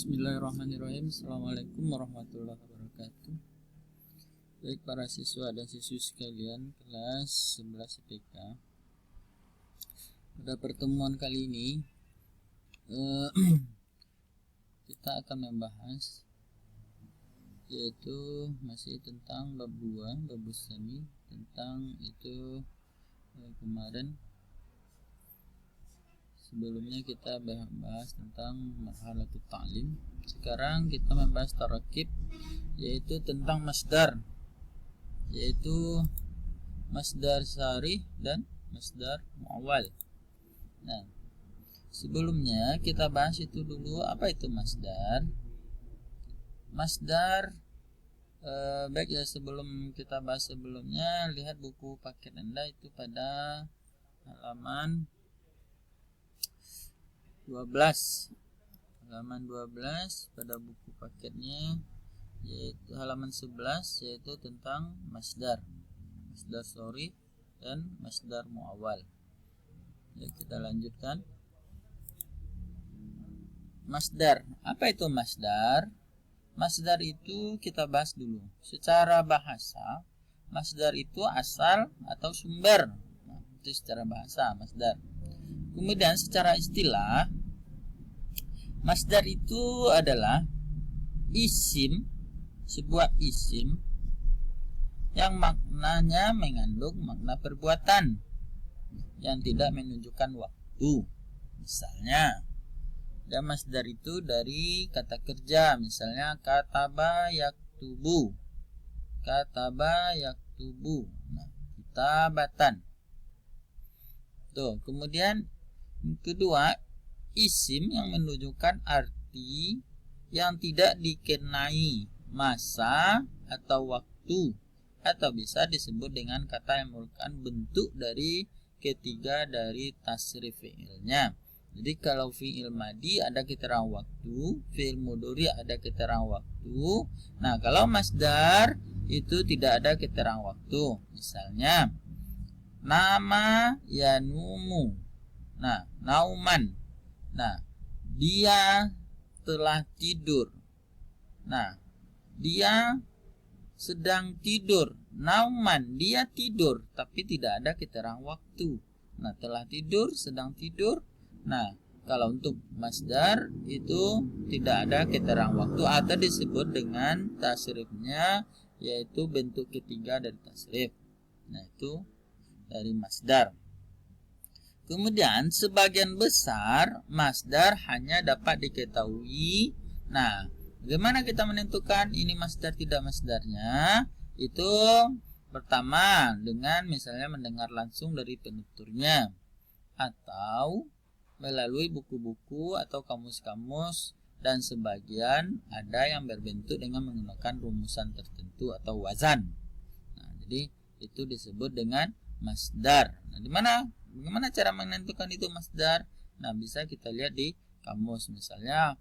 Bismillahirrahmanirrahim. Assalamualaikum warahmatullahi wabarakatuh. Baik para siswa dan siswi sekalian, kelas 11 IPK. Pada pertemuan kali ini kita akan membahas yaitu masih tentang bab 2, bab Bustami, tentang itu kemarin. Sebelumnya kita bahas tentang marhalatul ta'lim. Sekarang kita membahas tarakib, yaitu tentang masdar, yaitu masdar sarih dan masdar muawwal. Nah, sebelumnya kita bahas itu dulu, apa itu masdar. Masdar baik ya, sebelum kita bahas sebelumnya, lihat buku paket Anda itu pada halaman 12 pada buku paketnya, yaitu halaman 11, yaitu tentang masdar sorry dan masdar muawwal. Ya, kita lanjutkan. Masdar, apa itu masdar? Masdar itu kita bahas dulu. Secara bahasa, masdar itu asal atau sumber. Nah, itu secara bahasa masdar. Kemudian secara istilah, masdar itu adalah isim, sebuah isim yang maknanya mengandung makna perbuatan yang tidak menunjukkan waktu. Misalnya, dan masdar itu dari kata kerja, misalnya kataba yaktubu, nah, kitabatan. Tuh, kemudian kedua, isim yang menunjukkan arti yang tidak dikenai masa atau waktu, atau bisa disebut dengan kata yang merupakan bentuk dari ketiga dari tasrif fi'ilnya. Jadi kalau fi'il madi ada keterangan waktu, fi'il mudhari ada keterangan waktu. Nah, kalau masdar itu tidak ada keterangan waktu. Misalnya, nama yanumu. Nah, nauman. Nah, dia telah tidur. Nah, dia sedang tidur. Nauman, dia tidur, tapi tidak ada keterangan waktu. Nah, telah tidur, sedang tidur. Nah, kalau untuk masdar itu tidak ada keterangan waktu atau disebut dengan tasrifnya, yaitu bentuk ketiga dari tasrif. Nah, itu dari masdar. Kemudian sebagian besar masdar hanya dapat diketahui. Nah, bagaimana kita menentukan ini masdar tidak masdarnya? Itu pertama dengan misalnya mendengar langsung dari penuturnya, atau melalui buku-buku atau kamus-kamus, dan sebagian ada yang berbentuk dengan menggunakan rumusan tertentu atau wazan. Nah, jadi itu disebut dengan masdar. Nah, bagaimana cara menentukan itu masdar? Nah, bisa kita lihat di kamus. Misalnya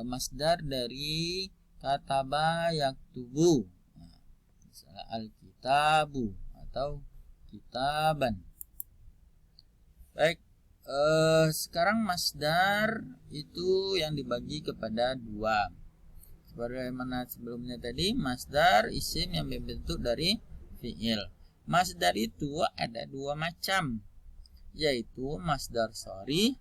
masdar dari kataba yaktubu. Nah, misalnya al-kitabu atau kitaban. Baik, sekarang masdar itu yang dibagi kepada dua. Sebagaimana sebelumnya tadi, masdar isim yang berbentuk dari fi'il. Masdar itu ada dua macam, yaitu masdar sharih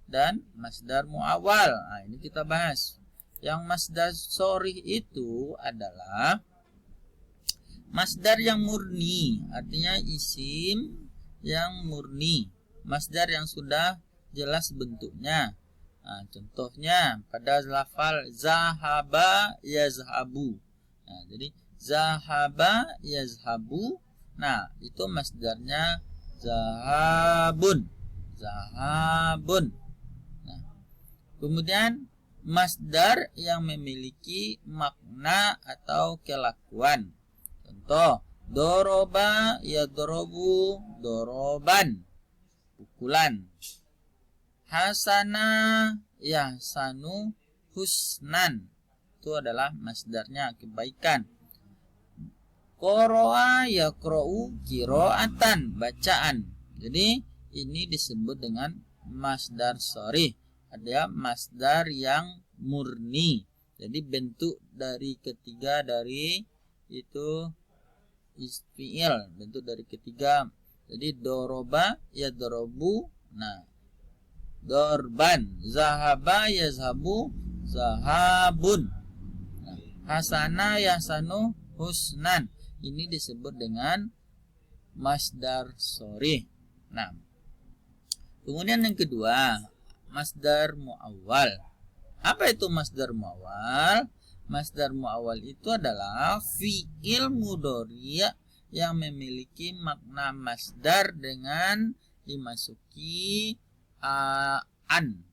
dan masdar muawwal. Nah, ini kita bahas. Yang masdar sharih itu adalah masdar yang murni, artinya isim yang murni, masdar yang sudah jelas bentuknya. Nah, contohnya pada lafal zahaba yazhabu. Nah, jadi zahaba yazhabu. Nah, itu masdarnya zahabun. Nah, kemudian masdar yang memiliki makna atau kelakuan. Contoh, doroba yadrobu doroban, pukulan. Hasana yahsanu husnan, itu adalah masdarnya kebaikan. Qoro'a yaqra'u qira'atan, bacaan. Jadi ini disebut dengan masdar sharih. Ada masdar yang murni. Jadi bentuk dari ketiga dari itu fi'il, bentuk dari ketiga. Jadi doroba yadrobu, nah dorban, zahaba yazhabu, zahabun, nah, hasana yahsanu, husnan. Ini disebut dengan masdar sharih. Nah, kemudian yang kedua, masdar muawwal. Apa itu masdar muawwal? Masdar muawwal itu adalah fi'il mudhari' yang memiliki makna masdar dengan dimasuki an,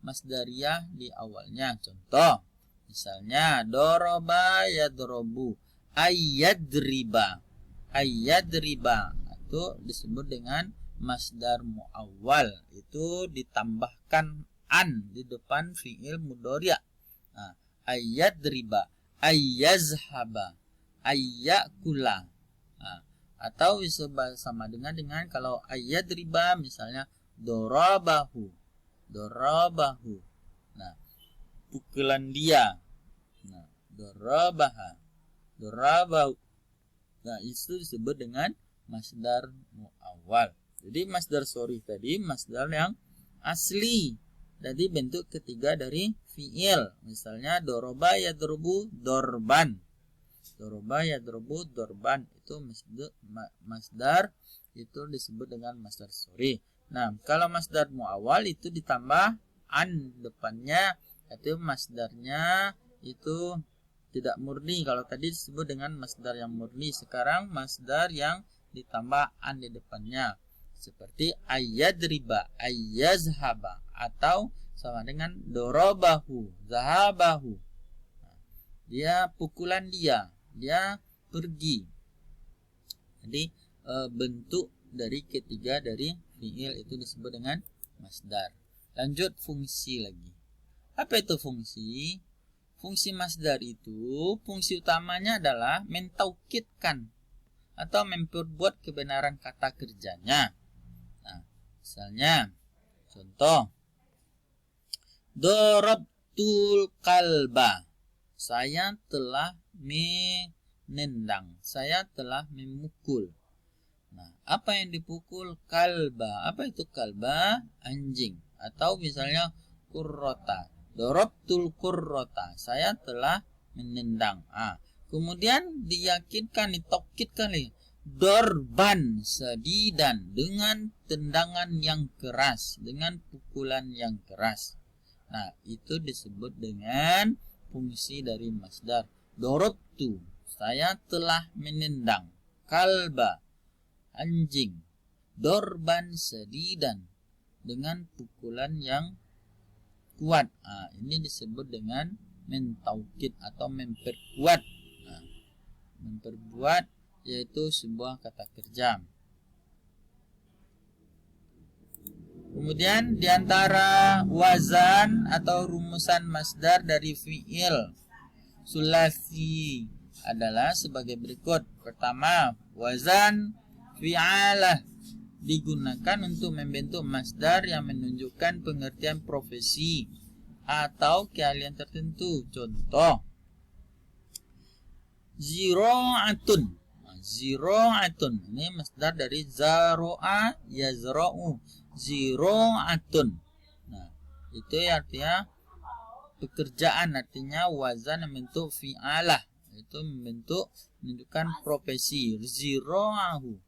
masdariyah di awalnya. Contoh, misalnya doroba yadrobu, ayyadriba. Ayyadriba itu disebut dengan masdar muawwal, itu ditambahkan an di depan fi'il mudhari'. Nah, ayyadriba, ayyazhaba, ayyakula. Nah, atau bisa sama dengan kalau ayyadriba misalnya dorabahu, dorabahu. Nah, pukulan dia. Nah, dorabaha, dorabahu. Nah, itu disebut dengan masdar muawwal. Jadi masdar sharih tadi masdar yang asli. Jadi bentuk ketiga dari fi'il. Misalnya doroba yadrobu dorban. Doroba yadrobu dorban itu masdar itu disebut dengan masdar sharih. Nah, kalau masdar muawwal itu ditambah an depannya, itu masdarnya itu tidak murni. Kalau tadi disebut dengan masdar yang murni, sekarang masdar yang ditambah an di depannya. Seperti ayyadriba, ayyazhaba, atau sama dengan dorobahu, zahabahu. Dia pukulan dia pergi. Jadi bentuk dari ketiga dari fi'il itu disebut dengan masdar. Lanjut fungsi lagi. Apa itu fungsi? Fungsi masdar itu fungsi utamanya adalah mentaukidkan atau memperbuat kebenaran kata kerjanya. Nah, misalnya contoh, dorabtul kalba, saya telah menendang, saya telah memukul. Nah, apa yang dipukul? Kalba. Apa itu kalba? Anjing. Atau misalnya kurrota, dorabtul kurrota, saya telah menendang. Kemudian diyakinkan, ditokitkan nih, dorban sadidan, dengan tendangan yang keras, dengan pukulan yang keras. Nah, itu disebut dengan fungsi dari masdar. Dorabtu, saya telah menendang. Kalba, anjing. Dorban sadidan, dengan pukulan yang kuat. Ini disebut dengan mentaukid atau memperkuat. Memperbuat yaitu sebuah kata kerja. Kemudian diantara wazan atau rumusan masdar dari fi'il sulasi adalah sebagai berikut. Pertama, wazan fi'alah digunakan untuk membentuk masdar yang menunjukkan pengertian profesi atau keahlian tertentu. Contoh, ziro'atun. Ziro'atun ini masdar dari zaro'a yazro'u. Ziro'atun. Nah, itu artinya pekerjaan, artinya wazan membentuk fi'alah, itu membentuk menunjukkan profesi. Ziro'ahu,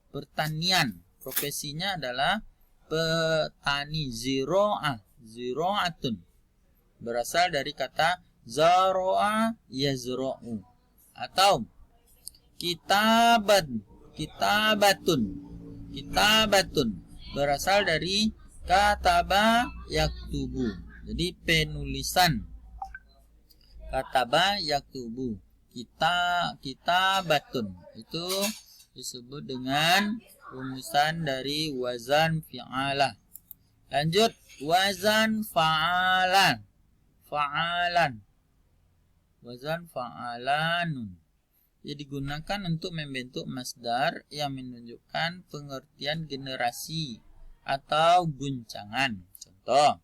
pertanian, profesinya adalah petani. Ziro'ah, ziro'atun berasal dari kata zaro'a yazro'u. Atau kitaban, kitabatun, kitabatun berasal dari kataba yaktubu. Jadi penulisan. Kataba yaktubu. Kitabatun itu disebut dengan rumusan dari wazan fi'alah. Lanjut, wazan fa'alan. Fa'alan. Wazan fa'alanun. Ia digunakan untuk membentuk masdar yang menunjukkan pengertian generasi atau guncangan. Contoh,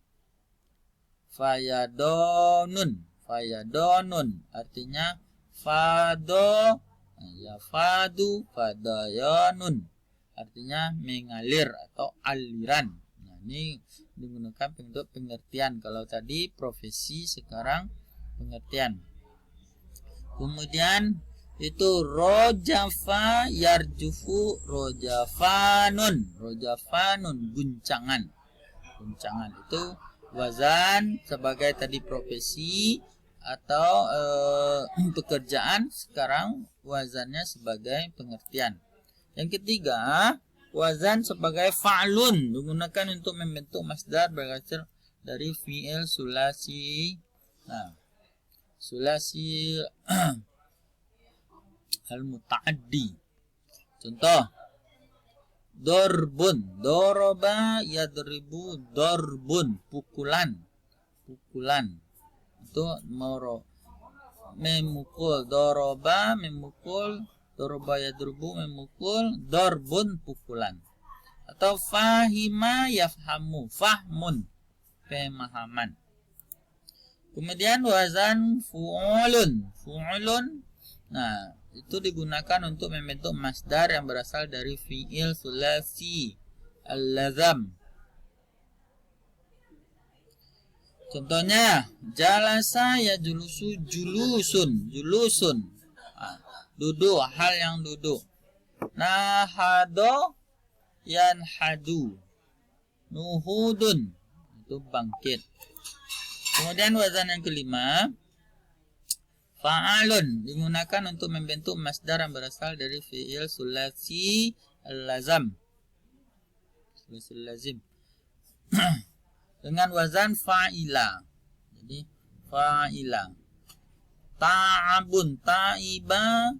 fayadonun, fayadonun artinya fado, ya fadu, fadayonun artinya mengalir atau aliran. Nah, ini digunakan untuk pengertian. Kalau tadi profesi, sekarang pengertian. Kemudian itu rojafa yarjufu, rojafanun, rojafanun guncangan. Guncangan itu wazan sebagai tadi profesi atau pekerjaan, sekarang wazannya sebagai pengertian. Yang ketiga, wazan sebagai fa'lun digunakan untuk membentuk masdar berasal dari fi'il sulasi. Nah, sulasi al-muta'addi. Contoh, dorbun, doroba yadribu, dorbun pukulan, pukulan itu memukul, doroba memukul, doroba yadribu memukul, dorbun pukulan. Atau fahima yafhamu, fahmun pemahaman. Kemudian wazan fu'ulun, fu'ulun, nah itu digunakan untuk membentuk masdar yang berasal dari fi'il sulasi al-lazam. Contohnya, jalasa ya julusu, julusun, julusun, duduk, hal yang duduk. Nahado yanhadu, nuhudun itu bangkit. Kemudian wazan yang kelima, fa'alun digunakan untuk membentuk masdar yang berasal dari fi'il sulasi al-lazam, sulasi lazim dengan wazan fa'ila. Jadi fa'ila. Ta'abun, ta'iba,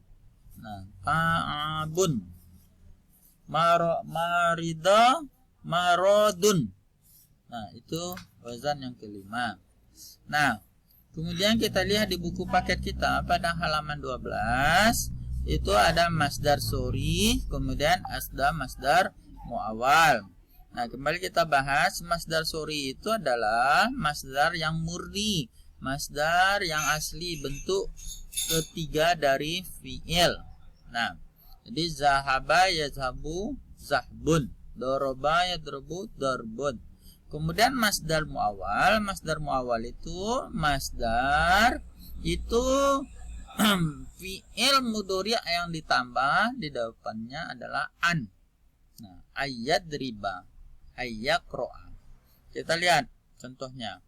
nah ta'abun. Marida, marodun. Nah itu wazan yang kelima. Nah, kemudian kita lihat di buku paket kita pada halaman 12 itu ada masdar sori, kemudian asda masdar muawal. Nah, kembali kita bahas, masdar sori itu adalah masdar yang murni, masdar yang asli, bentuk ketiga dari fi'il. Nah, jadi zahaba yazhabu zahbun, doroba yadrobu darbun. Kemudian masdar muawal itu masdar itu fi'il mudhari' yang ditambah di depannya adalah an. Nah, ayat riba, ayakro'a. Kita lihat contohnya.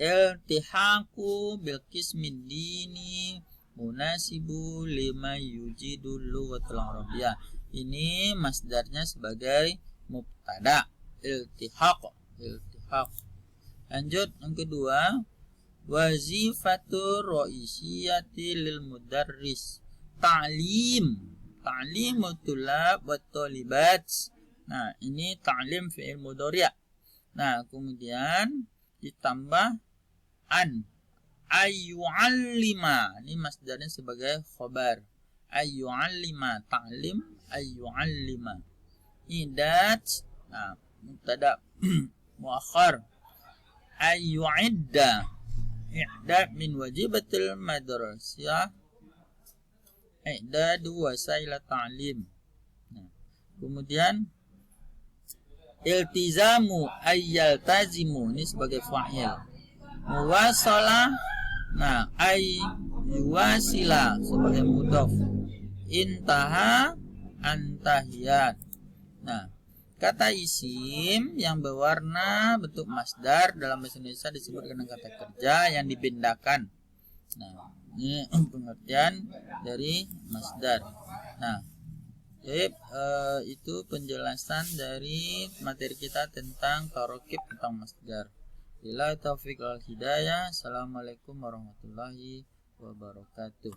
Iltihaku bil qismid dini munasibu lima yujidul lughatul arabiyyah. Ini masdarnya sebagai mubtada. Iltihaq, iltihaq. Lanjut yang kedua, wazifatur raisiyati lil mudarris ta'lim, ta'limut tulab wat talibat. Nah, ini ta'lim fi'il mudhari'. Nah, kemudian ditambah an, ayyu'allima. Ini masdarnya sebagai khabar. Ayyu'allima, ta'lim ayyu'allima. Idat, nah mubtada muakhar. Ayyu'idda, i'dad min wajibatil madrasah, i'dadu wasaila ta'lim. Nah, kemudian iltizamu ayyaltazimu, ini sebagai fa'il. Muwasalah, nah ayyuwasila sebagai mudhaf. Intaha, antahiyat. Nah, kata isim yang berwarna bentuk masdar dalam bahasa Indonesia disebut dengan kata kerja yang dipindahkan. Nah, ini pengertian dari masdar. Nah, itu penjelasan dari materi kita tentang tarokib tentang masdar. Bila taufiq wal hidayah. Assalamualaikum warahmatullahi wabarakatuh.